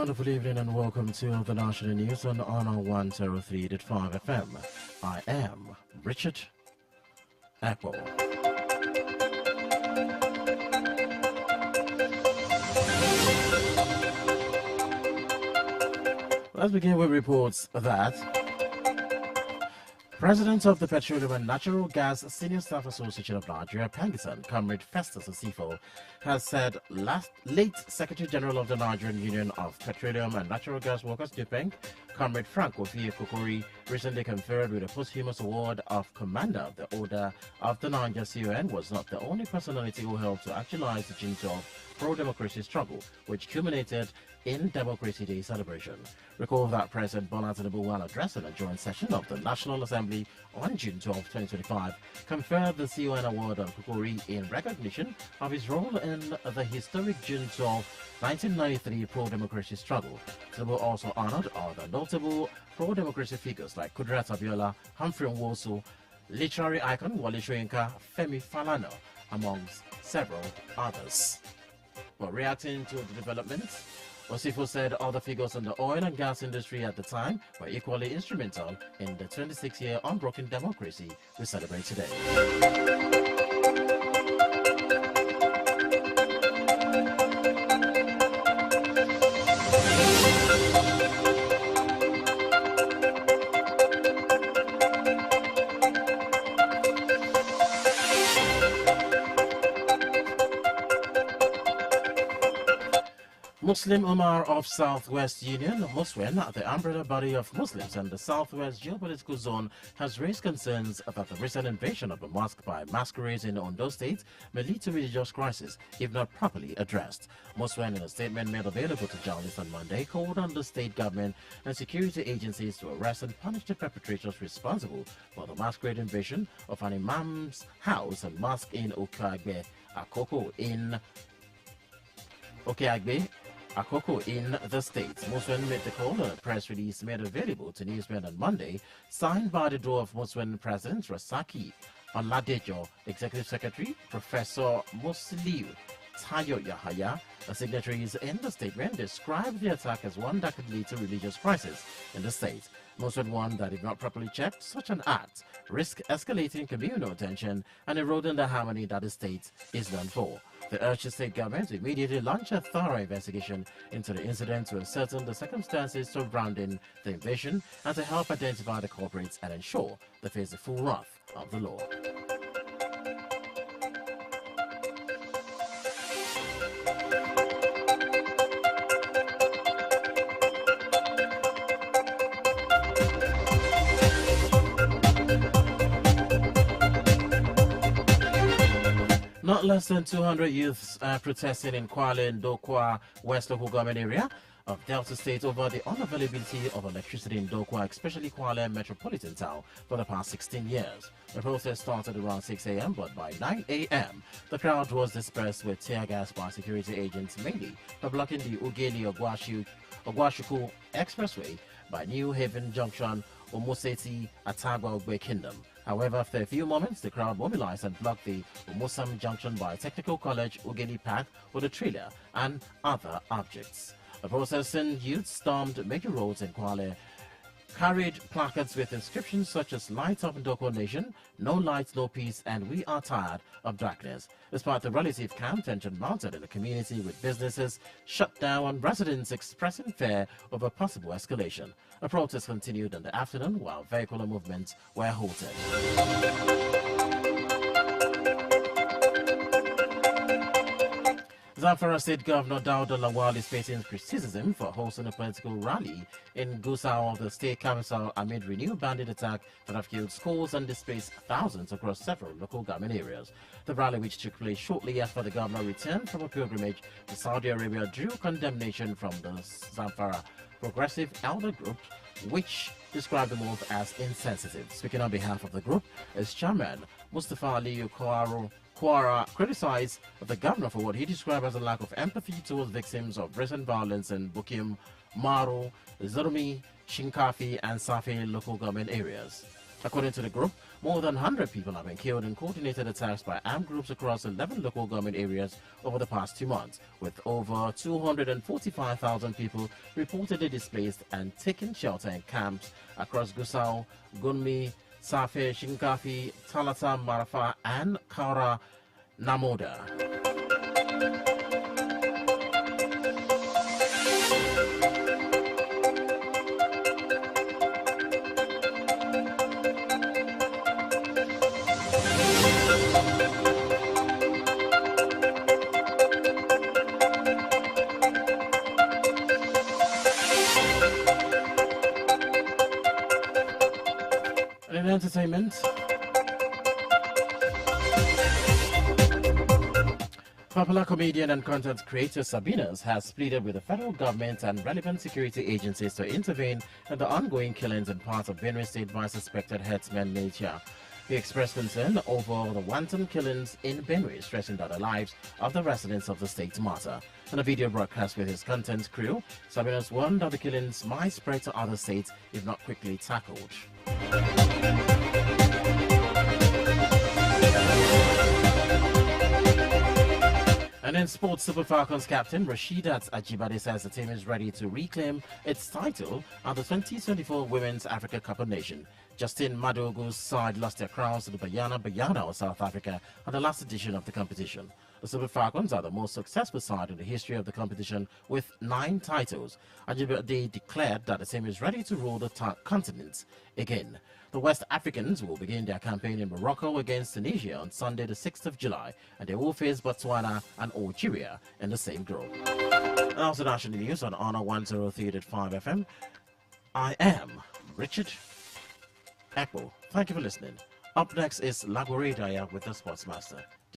wonderful evening and welcome to the National News on Honor 103.5 FM. I am Richard Ekpo. Let's begin with reports that President of the Petroleum and Natural Gas Senior Staff Association of Nigeria, Pengisan, Comrade Festus Osifo, has said late Secretary General of the Nigerian Union of Petroleum and Natural Gas Workers, NUPENG, Comrade Frank Ofie Kokori, recently conferred with a posthumous award of Commander of the Order of the Niger CON, was not the only personality who helped to actualize the June 12 pro-democracy struggle, which culminated in Democracy Day celebration. Recall that President Bola Tinubu, while addressing a joint session of the National Assembly on June 12, 2025, conferred the CON award on Kokori in recognition of his role in the historic June 12, 1993 pro-democracy struggle. Tinubu also honored other notable pro-democracy figures like Kudrat Abiola, Humphrey Nwosu, literary icon Wole Soyinka, Femi Falana, amongst several others. But reacting to the developments, Osifo said other figures in the oil and gas industry at the time were equally instrumental in the 26-year unbroken democracy we celebrate today. Muslim Umar of Southwest Union, Muswen, the umbrella body of Muslims in the Southwest geopolitical zone, has raised concerns that the recent invasion of the mosque by masquerades in Ondo State may lead to religious crisis if not properly addressed. Muswen, in a statement made available to journalists on Monday, called on the state government and security agencies to arrest and punish the perpetrators responsible for the masquerade invasion of an imam's house and mosque in Okagbe, Akoko in the state. Muswen made the call in a press release made available to newsmen on Monday, signed by the door of Muswen President Rasaki Oladejo, Executive Secretary Professor Musliu Tayo Yahaya. The signatories in the statement described the attack as one that could lead to religious crisis in the state. Muswen warned that if not properly checked, such an act risks escalating communal tension and eroding the harmony that the state is known for. They urged the state government to immediately launch a thorough investigation into the incident to ascertain the circumstances surrounding the invasion and to help identify the culprits and ensure they face the full wrath of the law. Not less than 200 youths are protesting in Kwale and Dokwa West Local Government area of Delta State over the unavailability of electricity in Dokwa, especially Kwale metropolitan town, for the past 16 years. The protest started around 6 a.m., but by 9 a.m., the crowd was dispersed with tear gas by security agents, mainly for blocking the Ugeli-Ogwashuku Expressway by New Haven Junction, Omoseti, Atagwa Ogbe Kingdom. However, after a few moments, the crowd mobilized and blocked the Omosam Junction by Technical College Ugeli Park with a trailer and other objects. The protesting youth stormed major roads in Kwale, carried placards with inscriptions such as "Light Up Ndoko Nation," "No Light, No Peace," and "We Are Tired of Darkness." Despite the relative calm, tension mounted in the community with businesses shut down and residents expressing fear over possible escalation. The protest continued in the afternoon while vehicular movements were halted. Zamfara State Governor Dauda Lawal is facing criticism for hosting a political rally in Gusau, the state capital, amid renewed bandit attack that have killed schools and displaced thousands across several local government areas. The rally, which took place shortly after the governor returned from a pilgrimage to Saudi Arabia, drew condemnation from the Zamfara Progressive Elder Group, which described the move as insensitive. Speaking on behalf of the group, its chairman, Mustafa Aliyu Kwara criticized the governor for what he described as a lack of empathy towards victims of recent violence in Bukim, Maru, Zurmi, Shinkafi, and Safi local government areas. According to the group, more than 100 people have been killed in coordinated attacks by armed groups across 11 local government areas over the past 2 months, with over 245,000 people reportedly displaced and taking shelter in camps across Gusau, Gunmi, Safe, Shinkafi, Talata, Marafa, and Kaura Namoda. In entertainment, popular comedian and content creator Sabinas has pleaded with the federal government and relevant security agencies to intervene in the ongoing killings in parts of Benue State by suspected herdsmen nature. He expressed concern over the wanton killings in Benue, stressing that the lives of the residents of the state matter. In a video broadcast with his content crew, Sabinas warned that the killings might spread to other states if not quickly tackled. And in sports, Super Falcons captain Rasheedat Ajibade says the team is ready to reclaim its title at the 2024 Women's Africa Cup of Nations. Justin Madogu's side lost their crowns to the Bayana of South Africa at the last edition of the competition. The Super Falcons are the most successful side in the history of the competition with 9 titles. Ajibade declared that the team is ready to rule the continent again. The West Africans will begin their campaign in Morocco against Tunisia on Sunday the 6th of July, and they will face Botswana and Algeria in the same group. And also national news on Honor 103.5 FM. I am Richard Ekpo. Thank you for listening. Up next is Lagore Daya with the Sportsmaster.